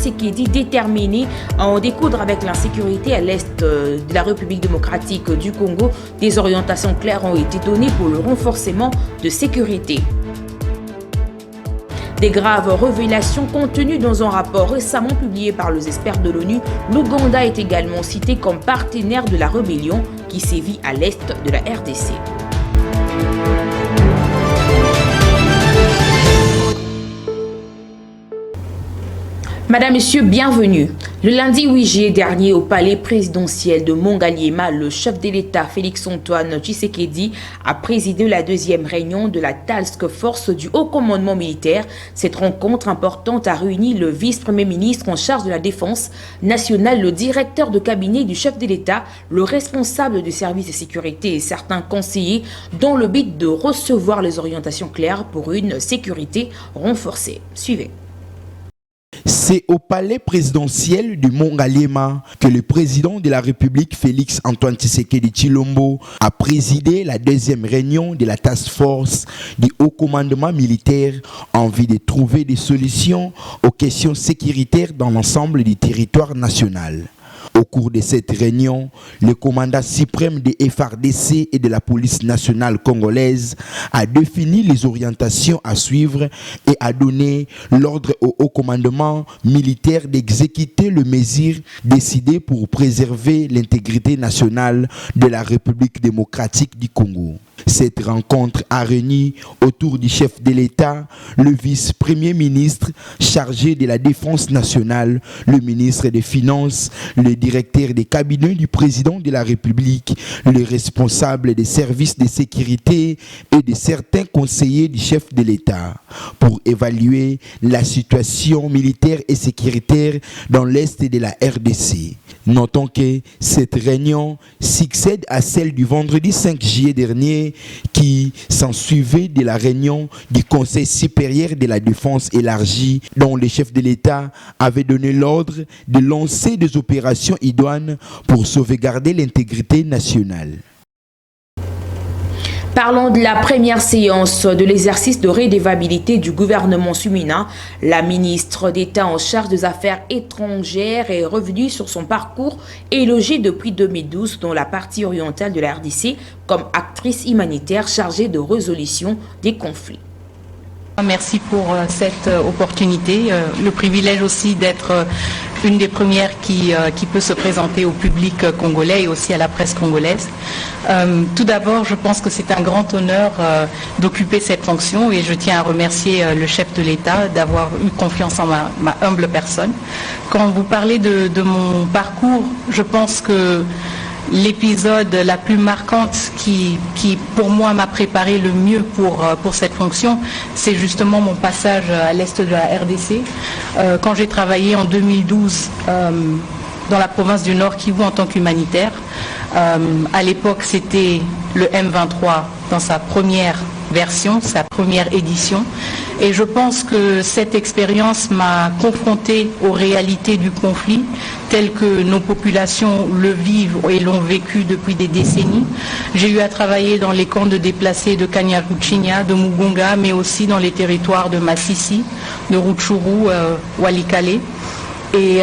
Tshisekedi déterminé à en découdre avec l'insécurité à l'est de la République démocratique du Congo. Des orientations claires ont été données pour le renforcement de sécurité. Des graves révélations contenues dans un rapport récemment publié par les experts de l'ONU, l'Ouganda est également cité comme partenaire de la rébellion qui sévit à l'est de la RDC. Madame, Monsieur, bienvenue. Le lundi 8 juillet dernier, au palais présidentiel de Mongaliema, le chef de l'État Félix-Antoine Tshisekedi a présidé la deuxième réunion de la Task Force du Haut Commandement militaire. Cette rencontre importante a réuni le vice-premier ministre en charge de la défense nationale, le directeur de cabinet du chef de l'État, le responsable du service de sécurité et certains conseillers dans le but de recevoir les orientations claires pour une sécurité renforcée. Suivez. C'est au palais présidentiel du Mongaliema que le président de la République Félix-Antoine Tshisekedi Tshilombo a présidé la deuxième réunion de la Task Force du Haut Commandement militaire en vue de trouver des solutions aux questions sécuritaires dans l'ensemble du territoire national. Au cours de cette réunion, le commandant suprême des FARDC et de la police nationale congolaise a défini les orientations à suivre et a donné l'ordre au haut commandement militaire d'exécuter les mesures décidées pour préserver l'intégrité nationale de la République démocratique du Congo. Cette rencontre a réuni autour du chef de l'État, le vice-premier ministre chargé de la défense nationale, le ministre des Finances, le directeur des cabinets du président de la République, le responsable des services de sécurité et de certains conseillers du chef de l'État pour évaluer la situation militaire et sécuritaire dans l'Est de la RDC. Notons que cette réunion succède à celle du vendredi 5 juillet dernier qui s'ensuivait de la réunion du Conseil supérieur de la défense élargie dont le chef de l'État avait donné l'ordre de lancer des opérations idoines pour sauvegarder l'intégrité nationale. Parlons de la première séance de l'exercice de redevabilité du gouvernement Sumina. La ministre d'État en charge des affaires étrangères est revenue sur son parcours et logée depuis 2012 dans la partie orientale de la RDC comme actrice humanitaire chargée de résolution des conflits. Merci pour cette opportunité, le privilège aussi d'être une des premières qui peut se présenter au public congolais et aussi à la presse congolaise. Tout d'abord, je pense que c'est un grand honneur d'occuper cette fonction et je tiens à remercier le chef de l'État d'avoir eu confiance en ma humble personne. Quand vous parlez de mon parcours, je pense que l'épisode la plus marquante qui pour moi m'a préparé le mieux pour cette fonction, c'est justement mon passage à l'est de la RDC. Quand j'ai travaillé en 2012 dans la province du Nord Kivu en tant qu'humanitaire, à l'époque c'était le M23 dans sa première version, sa première édition. Et je pense que cette expérience m'a confrontée aux réalités du conflit, telles que nos populations le vivent et l'ont vécu depuis des décennies. J'ai eu à travailler dans les camps de déplacés de Kanyaruchinya, de Mugunga, mais aussi dans les territoires de Massissi, de Rutshuru, Walikale. Et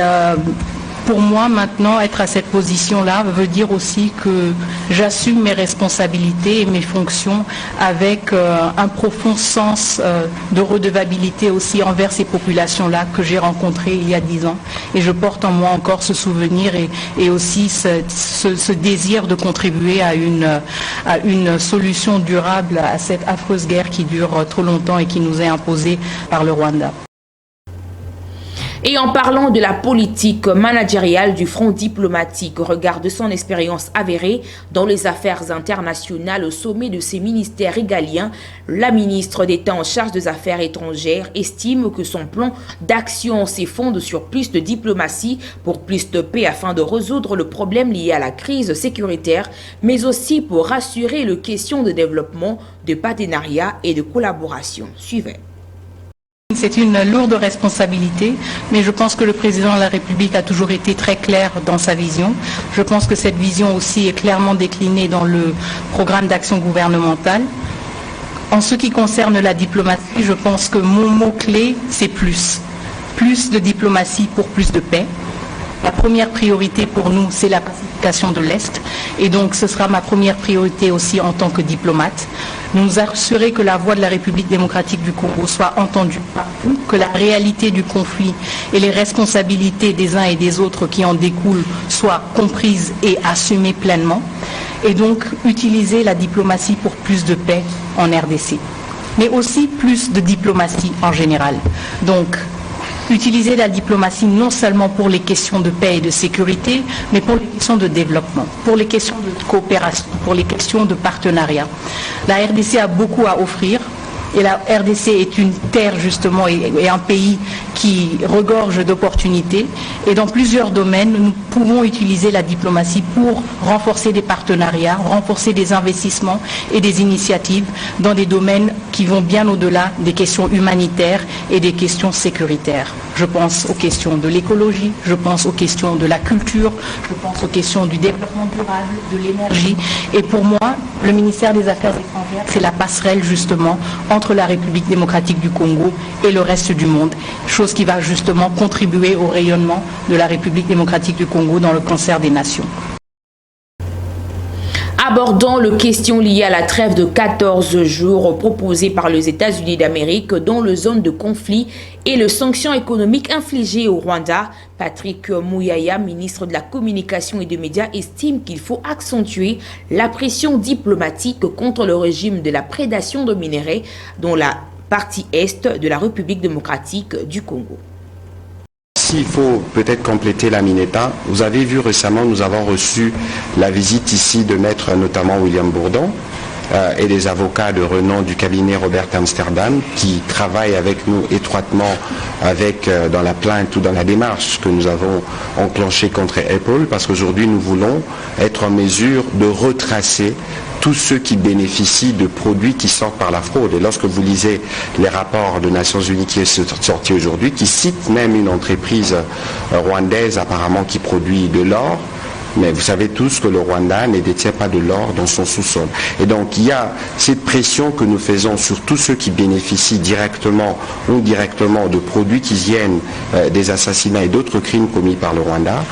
pour moi, maintenant, être à cette position-là veut dire aussi que j'assume mes responsabilités et mes fonctions avec un profond sens de redevabilité aussi envers ces populations-là que j'ai rencontrées il y a 10 ans. Et je porte en moi encore ce souvenir et aussi ce désir de contribuer à une solution durable à cette affreuse guerre qui dure trop longtemps et qui nous est imposée par le Rwanda. Et en parlant de la politique managériale du front diplomatique au regard de son expérience avérée dans les affaires internationales au sommet de ses ministères régaliens, la ministre d'État en charge des affaires étrangères estime que son plan d'action s'effonde sur plus de diplomatie pour plus de paix afin de résoudre le problème lié à la crise sécuritaire, mais aussi pour rassurer les questions de développement, de partenariat et de collaboration. Suivez. C'est une lourde responsabilité, mais je pense que le président de la République a toujours été très clair dans sa vision. Je pense que cette vision aussi est clairement déclinée dans le programme d'action gouvernemental. En ce qui concerne la diplomatie, je pense que mon mot-clé, c'est plus. plus de diplomatie pour plus de paix. La première priorité pour nous, c'est la pacification de l'Est. Et donc, ce sera ma première priorité aussi en tant que diplomate. Nous assurer que la voix de la République démocratique du Congo soit entendue partout, que la réalité du conflit et les responsabilités des uns et des autres qui en découlent soient comprises et assumées pleinement. Et donc, utiliser la diplomatie pour plus de paix en RDC. Mais aussi plus de diplomatie en général. Donc, utiliser la diplomatie non seulement pour les questions de paix et de sécurité, mais pour les questions de développement, pour les questions de coopération, pour les questions de partenariat. La RDC a beaucoup à offrir. Et la RDC est une terre justement et un pays qui regorge d'opportunités. Et dans plusieurs domaines, nous pouvons utiliser la diplomatie pour renforcer des partenariats, renforcer des investissements et des initiatives dans des domaines qui vont bien au-delà des questions humanitaires et des questions sécuritaires. Je pense aux questions de l'écologie, je pense aux questions de la culture, je pense aux questions du développement durable, de l'énergie. Et pour moi, le ministère des Affaires étrangères, c'est la passerelle justement entre la République démocratique du Congo et le reste du monde, chose qui va justement contribuer au rayonnement de la République démocratique du Congo dans le concert des nations. Abordant les questions liées à la trêve de 14 jours proposée par les États-Unis d'Amérique dans le zone de conflit et les sanctions économiques infligées au Rwanda, Patrick Muyaya, ministre de la Communication et des Médias, estime qu'il faut accentuer la pression diplomatique contre le régime de la prédation de minerais dans la partie est de la République démocratique du Congo. Il faut peut-être compléter la Mineta. Vous avez vu récemment, nous avons reçu la visite ici de maître notamment William Bourdon et des avocats de renom du cabinet Robert Amsterdam qui travaillent avec nous étroitement dans la plainte ou dans la démarche que nous avons enclenchée contre Apple, parce qu'aujourd'hui nous voulons être en mesure de retracer tous ceux qui bénéficient de produits qui sortent par la fraude. Et lorsque vous lisez les rapports de Nations Unies qui est sorti aujourd'hui, qui cite même une entreprise rwandaise apparemment qui produit de l'or, mais vous savez tous que le Rwanda ne détient pas de l'or dans son sous-sol. Et donc il y a cette pression que nous faisons sur tous ceux qui bénéficient directement ou indirectement de produits qui viennent des assassinats et d'autres crimes commis par le Rwanda.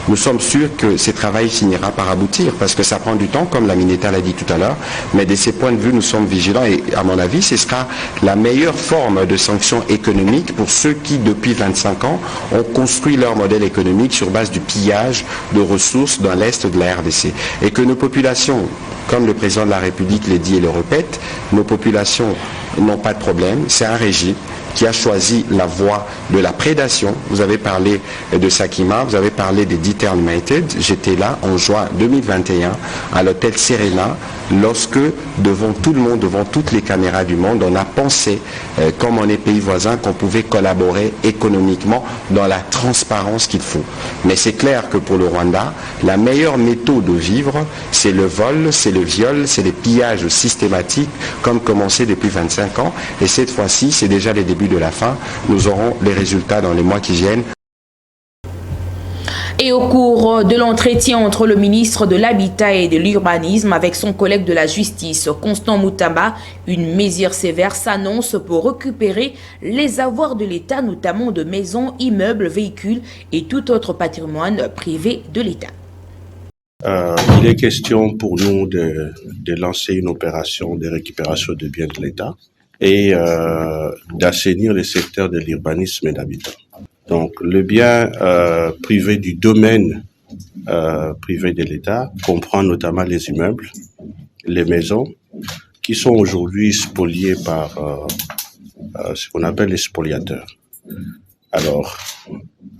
Nous sommes sûrs que ce travail finira par aboutir, parce que ça prend du temps, comme la Mineta l'a dit tout à l'heure, mais de ces points de vue, nous sommes vigilants et, à mon avis, ce sera la meilleure forme de sanctions économiques pour ceux qui, depuis 25 ans, ont construit leur modèle économique sur base du pillage de ressources dans l'Est de la RDC. Et que nos populations, comme le président de la République l'a dit et le répète, nos populations n'ont pas de problème, c'est un régime qui a choisi la voie de la prédation. Vous avez parlé de Sakima, vous avez parlé des Dieter United. J'étais là en juin 2021 à l'hôtel Serena lorsque, devant tout le monde, devant toutes les caméras du monde, on a pensé, comme on est pays voisin, qu'on pouvait collaborer économiquement dans la transparence qu'il faut. Mais c'est clair que pour le Rwanda, la meilleure méthode de vivre, c'est le vol, c'est le viol, c'est les pillages systématiques, comme commencé depuis 25 ans. Et cette fois-ci, c'est déjà les débuts de la fin. Nous aurons les résultats dans les mois qui viennent. Et au cours de l'entretien entre le ministre de l'Habitat et de l'Urbanisme avec son collègue de la Justice, Constant Moutamba, une mesure sévère s'annonce pour récupérer les avoirs de l'État, notamment de maisons, immeubles, véhicules et tout autre patrimoine privé de l'État. Il est question pour nous de lancer une opération de récupération de biens de l'État et d'assainir le secteur de l'urbanisme et d'habitat. Donc, le bien privé du domaine privé de l'État comprend notamment les immeubles, les maisons, qui sont aujourd'hui spoliés par ce qu'on appelle les spoliateurs. Alors,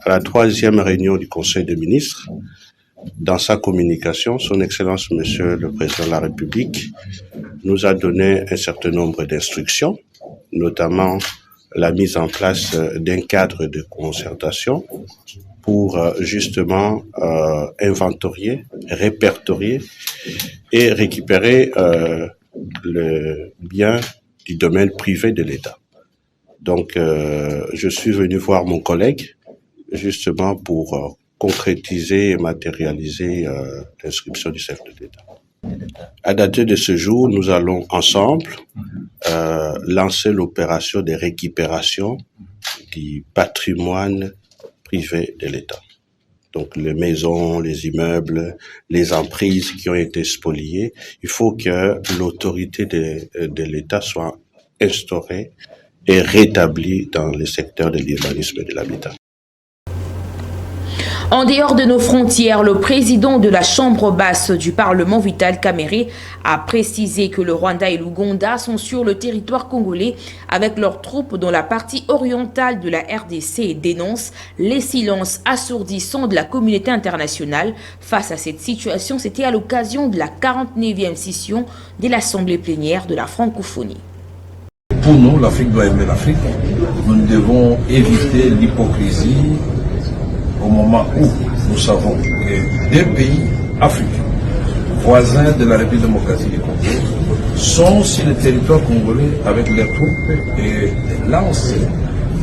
à la 3e réunion du Conseil des ministres, dans sa communication, son Excellence Monsieur le Président de la République nous a donné un certain nombre d'instructions, notamment la mise en place d'un cadre de concertation pour justement inventorier, répertorier et récupérer le bien du domaine privé de l'État. Donc, je suis venu voir mon collègue justement pour concrétiser et matérialiser l'inscription du chef de l'État. À dater de ce jour, nous allons ensemble lancer l'opération de récupération du patrimoine privé de l'État. Donc les maisons, les immeubles, les emprises qui ont été spoliées, il faut que l'autorité de l'État soit instaurée et rétablie dans le secteur de l'urbanisme et de l'habitat. En dehors de nos frontières, le président de la Chambre basse du Parlement, Vital Kamerhe, a précisé que le Rwanda et l'Ouganda sont sur le territoire congolais avec leurs troupes dans la partie orientale de la RDC et dénonce les silences assourdissants de la communauté internationale. Face à cette situation, c'était à l'occasion de la 49e session de l'Assemblée plénière de la francophonie. Pour nous, l'Afrique doit aimer l'Afrique. Nous devons éviter l'hypocrisie au moment où nous savons que des pays africains, voisins de la République démocratique du Congo, sont sur le territoire congolais avec leurs troupes et des lances,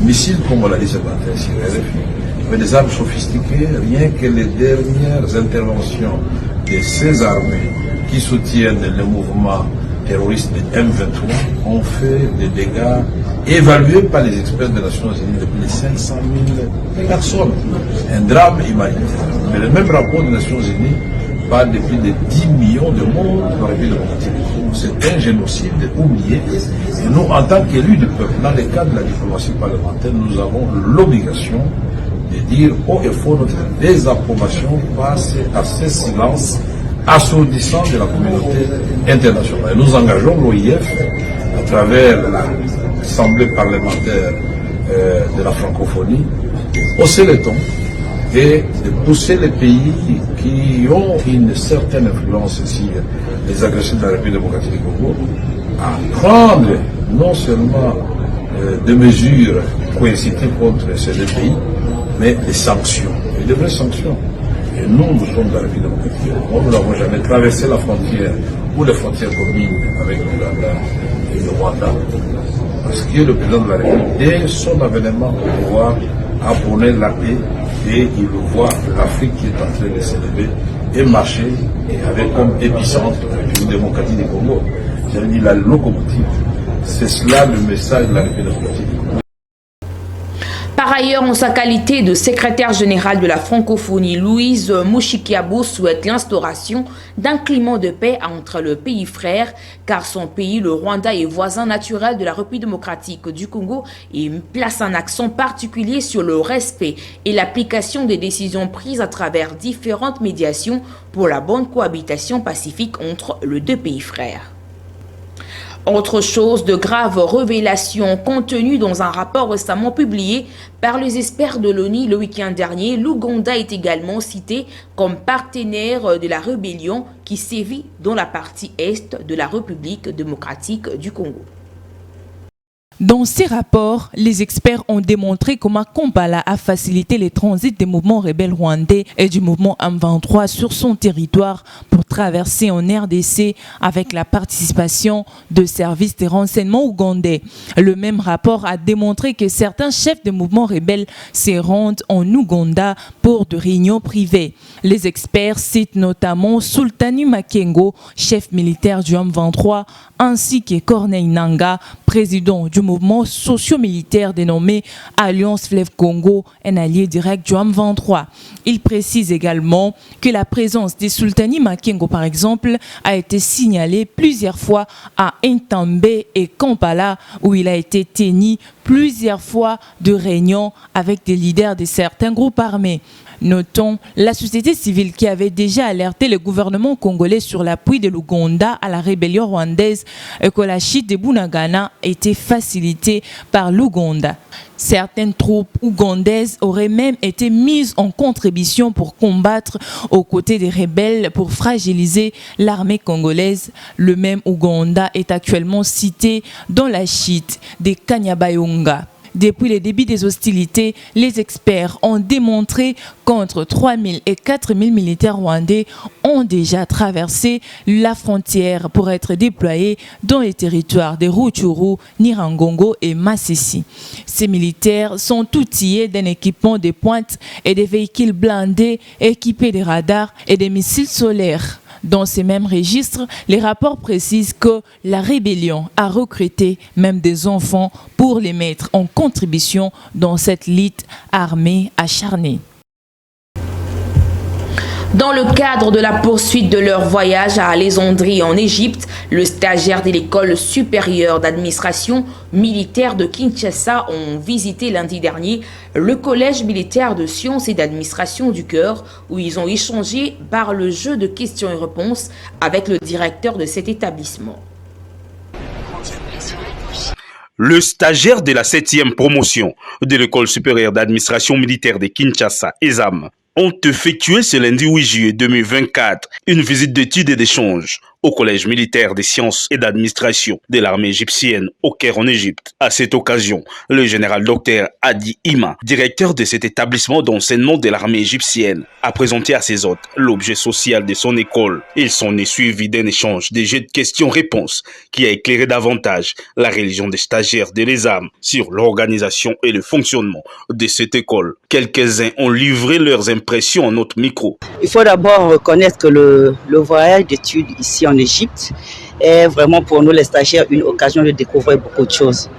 missiles, comme on l'a dit ce matin, sur RFI, mais des armes sophistiquées, rien que les dernières interventions de ces armées qui soutiennent le mouvement terroristes de M23 ont fait des dégâts évalués par les experts des Nations Unies de plus de 500 000 personnes. Un drame humanitaire. Mais le même rapport des Nations Unies parle de plus de 10 millions de morts dans la République démocratique du Congo. C'est un génocide oublié. Et nous, en tant qu'élus du peuple, dans le cadre de la diplomatie parlementaire, nous avons l'obligation de dire haut et fort notre désapprobation face à ce silence assourdissant de la communauté internationale. Et nous engageons l'OIF à travers l'Assemblée parlementaire de la francophonie, hausser le ton et de pousser les pays qui ont une certaine influence sur les agressions de la République démocratique du Congo à prendre non seulement des mesures coercitives contre ces deux pays, mais des sanctions, et de vraies sanctions. Et nous sommes dans la République démocratique. Nous n'avons jamais traversé la frontière ou les frontières communes avec l'Ouganda et le Rwanda. Parce que le président de la République, dès son avènement au pouvoir, a prôné la paix et il voit l'Afrique qui est en train de s'élever et marcher et avec comme épicentre la République démocratique du Congo. J'avais dit la locomotive. C'est cela le message de la République démocratique du Congo. Par ailleurs, en sa qualité de secrétaire général de la francophonie, Louise Mushikiabo souhaite l'instauration d'un climat de paix entre le pays frère, car son pays, le Rwanda, est voisin naturel de la République démocratique du Congo et place un accent particulier sur le respect et l'application des décisions prises à travers différentes médiations pour la bonne cohabitation pacifique entre les deux pays frères. Autre chose, de graves révélations contenues dans un rapport récemment publié par les experts de l'ONU le week-end dernier. L'Ouganda est également cité comme partenaire de la rébellion qui sévit dans la partie est de la République démocratique du Congo. Dans ces rapports, les experts ont démontré comment Kampala a facilité les transits des mouvements rebelles rwandais et du mouvement M23 sur son territoire pour traverser en RDC avec la participation de services de renseignement ougandais. Le même rapport a démontré que certains chefs de mouvements rebelles se rendent en Ouganda pour de réunions privées. Les experts citent notamment Sultani Makengo, chef militaire du M23, ainsi que Corneille Nangaa, président du mouvement socio-militaire dénommé Alliance Fleuve Congo, un allié direct du M23. Il précise également que la présence de Sultani Makengo, par exemple, a été signalée plusieurs fois à Entebbe et Kampala, où il a été tenu plusieurs fois de réunions avec des leaders de certains groupes armés. Notons la société civile qui avait déjà alerté le gouvernement congolais sur l'appui de l'Ouganda à la rébellion rwandaise et que la chute de Bunagana était facilitée par l'Ouganda. Certaines troupes ougandaises auraient même été mises en contribution pour combattre aux côtés des rebelles pour fragiliser l'armée congolaise. Le même Ouganda est actuellement cité dans la chute de Kanyabayonga. Depuis le début des hostilités, les experts ont démontré qu'entre 3 000 et 4 000 militaires rwandais ont déjà traversé la frontière pour être déployés dans les territoires de Rutshuru, Nyiragongo et Masisi. Ces militaires sont outillés d'un équipement de pointe et des véhicules blindés équipés de radars et de missiles solaires. Dans ces mêmes registres, les rapports précisent que la rébellion a recruté même des enfants pour les mettre en contribution dans cette lutte armée acharnée. Dans le cadre de la poursuite de leur voyage à Alexandrie en Égypte, le stagiaire de l'école supérieure d'administration militaire de Kinshasa ont visité lundi dernier le collège militaire de sciences et d'administration du Cœur, où ils ont échangé par le jeu de questions et réponses avec le directeur de cet établissement. Le stagiaire de la 7e promotion de l'école supérieure d'administration militaire de Kinshasa, ESAM, ont effectué ce lundi 8 juillet 2024 une visite d'études et d'échanges au collège militaire des sciences et d'administration de l'armée égyptienne au Caire en Égypte. À cette occasion, le général Dr Hadi Ima, directeur de cet établissement d'enseignement de l'armée égyptienne, a présenté à ses hôtes l'objet social de son école. Ils s'en est suivi d'un échange de jeux de questions-réponses qui a éclairé davantage la religion des stagiaires de l'ESAM sur l'organisation et le fonctionnement de cette école. Quelques-uns ont livré leurs impressions en notre micro. Il faut d'abord reconnaître que le voyage d'études ici en Égypte est vraiment pour nous les stagiaires une occasion de découvrir beaucoup de choses.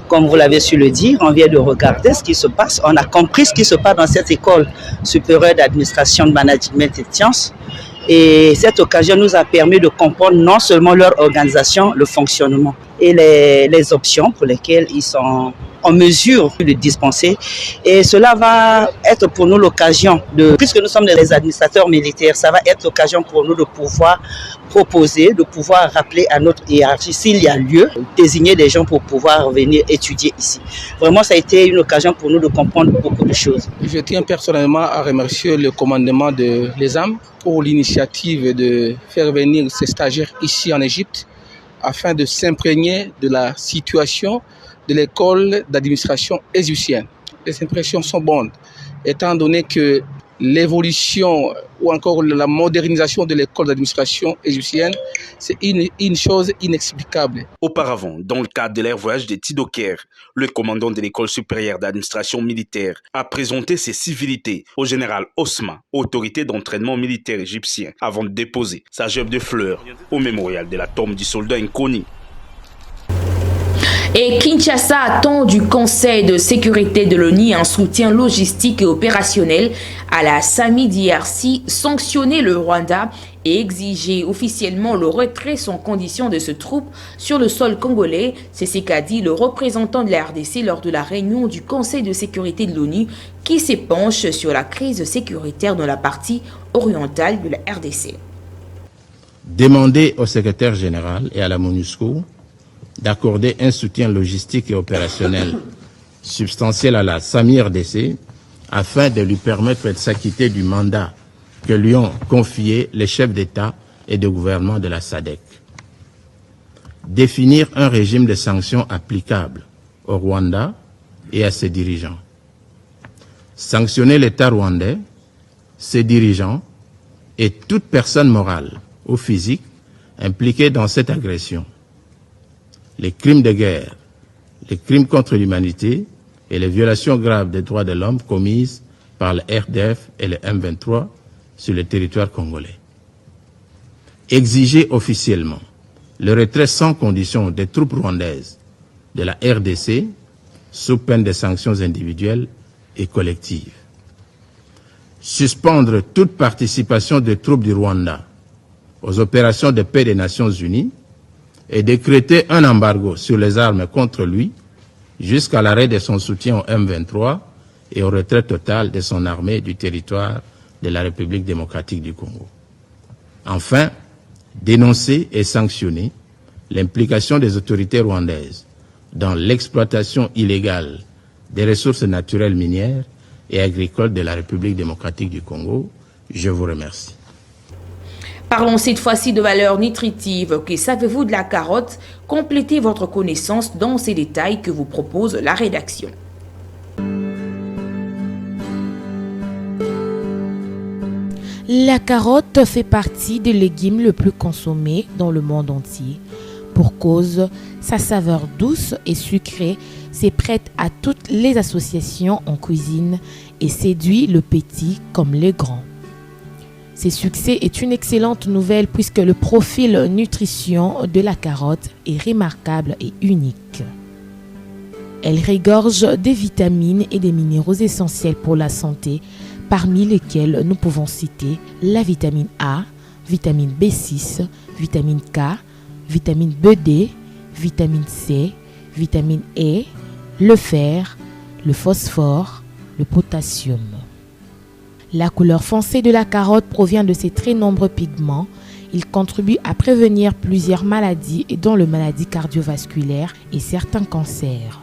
Comme vous l'avez su le dire, on vient de regarder ce qui se passe, on a compris ce qui se passe dans cette école supérieure d'administration, de management et de sciences. Et cette occasion nous a permis de comprendre non seulement leur organisation, le fonctionnement et les options pour lesquelles ils sont en mesure de dispenser. Et cela va être pour nous l'occasion puisque nous sommes des administrateurs militaires, ça va être l'occasion pour nous de pouvoir proposer, de pouvoir rappeler à notre hiérarchie s'il y a lieu, désigner des gens pour pouvoir venir étudier ici. Vraiment, ça a été une occasion pour nous de comprendre beaucoup de choses. Je tiens personnellement à remercier le commandement de l'ESAM pour l'initiative de faire venir ces stagiaires ici en Égypte afin de s'imprégner de la situation de l'école d'administration égyptienne. Les impressions sont bonnes, étant donné que l'évolution ou encore la modernisation de l'école d'administration égyptienne, c'est une chose inexplicable. Auparavant, dans le cadre de leur voyage d'études au Caire, le commandant de l'école supérieure d'administration militaire a présenté ses civilités au général Osma, autorité d'entraînement militaire égyptien, avant de déposer sa gerbe de fleurs au mémorial de la tombe du soldat inconnu. Et Kinshasa attend du Conseil de sécurité de l'ONU un soutien logistique et opérationnel à la SAMI DRC, sanctionner le Rwanda et exiger officiellement le retrait sans condition de ces troupes sur le sol congolais. C'est ce qu'a dit le représentant de la RDC lors de la réunion du Conseil de sécurité de l'ONU qui s'épanche sur la crise sécuritaire dans la partie orientale de la RDC. Demander au secrétaire général et à la MONUSCO d'accorder un soutien logistique et opérationnel substantiel à la SAMI-RDC afin de lui permettre de s'acquitter du mandat que lui ont confié les chefs d'État et de gouvernement de la SADC. Définir un régime de sanctions applicable au Rwanda et à ses dirigeants. Sanctionner l'État rwandais, ses dirigeants et toute personne morale ou physique impliquée dans cette agression. Les crimes de guerre, les crimes contre l'humanité et les violations graves des droits de l'homme commises par le RDF et le M23 sur le territoire congolais. Exiger officiellement le retrait sans condition des troupes rwandaises de la RDC sous peine de sanctions individuelles et collectives. Suspendre toute participation des troupes du Rwanda aux opérations de paix des Nations Unies et décréter un embargo sur les armes contre lui jusqu'à l'arrêt de son soutien au M23 et au retrait total de son armée du territoire de la République démocratique du Congo. Enfin, dénoncer et sanctionner l'implication des autorités rwandaises dans l'exploitation illégale des ressources naturelles minières et agricoles de la République démocratique du Congo. Je vous remercie. Parlons cette fois-ci de valeurs nutritives. Que savez-vous de la carotte? Complétez votre connaissance dans ces détails que vous propose la rédaction. La carotte fait partie des légumes les plus consommés dans le monde entier. Pour cause, sa saveur douce et sucrée c'est prête à toutes les associations en cuisine et séduit le petit comme le grand. Ces succès est une excellente nouvelle puisque le profil nutrition de la carotte est remarquable et unique. Elle regorge des vitamines et des minéraux essentiels pour la santé, parmi lesquels nous pouvons citer la vitamine A, vitamine B6, vitamine K, vitamine BD, vitamine C, vitamine E, le fer, le phosphore, le potassium. La couleur foncée de la carotte provient de ses très nombreux pigments. Il contribue à prévenir plusieurs maladies, dont les maladies cardiovasculaires et certains cancers.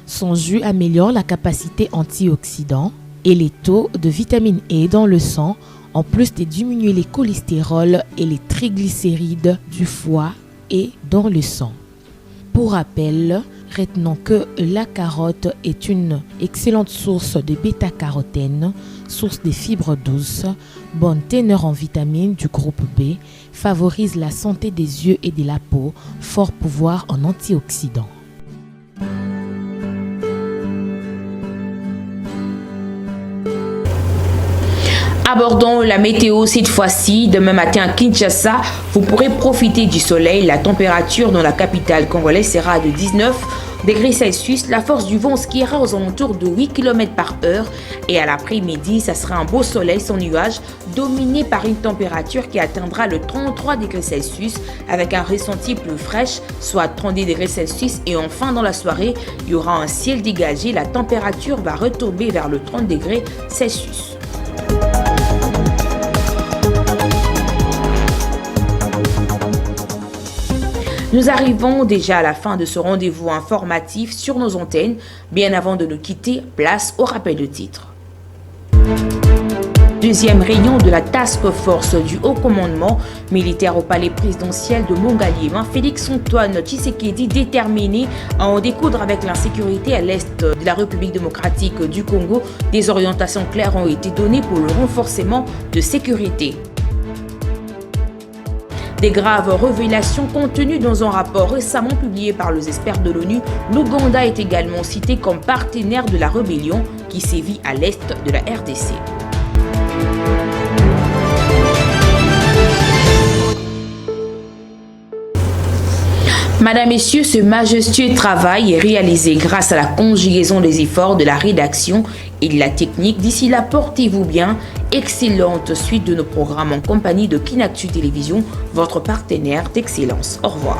Son jus améliore la capacité antioxydant et les taux de vitamine E dans le sang, en plus de diminuer les cholestérols et les triglycérides du foie et dans le sang. Pour rappel, retenons que la carotte est une excellente source de bêta-carotène, source de fibres douces, bonne teneur en vitamines du groupe B, favorise la santé des yeux et de la peau, fort pouvoir en antioxydants. Abordons la météo cette fois-ci. Demain matin à Kinshasa, vous pourrez profiter du soleil. La température dans la capitale congolaise sera de 19 degrés Celsius. La force du vent skiera aux alentours de 8 km/h. Et à l'après-midi, ça sera un beau soleil sans nuages, dominé par une température qui atteindra le 33 degrés Celsius avec un ressenti plus fraîche, soit 30 degrés Celsius. Et enfin, dans la soirée, il y aura un ciel dégagé. La température va retomber vers le 30 degrés Celsius. Nous arrivons déjà à la fin de ce rendez-vous informatif sur nos antennes. Bien avant de nous quitter, place au rappel de titres. Deuxième réunion de la Task Force du Haut Commandement militaire au palais présidentiel de Mongaliema. Félix-Antoine Tshisekedi déterminé à en découdre avec l'insécurité à l'est de la République démocratique du Congo. Des orientations claires ont été données pour le renforcement de sécurité. Des graves révélations contenues dans un rapport récemment publié par les experts de l'ONU. L'Ouganda est également cité comme partenaire de la rébellion qui sévit à l'est de la RDC. Madame, Messieurs, ce majestueux travail est réalisé grâce à la conjugaison des efforts de la rédaction et de la technique. D'ici là, portez-vous bien. Excellente suite de nos programmes en compagnie de Kinactu Télévision, votre partenaire d'excellence. Au revoir.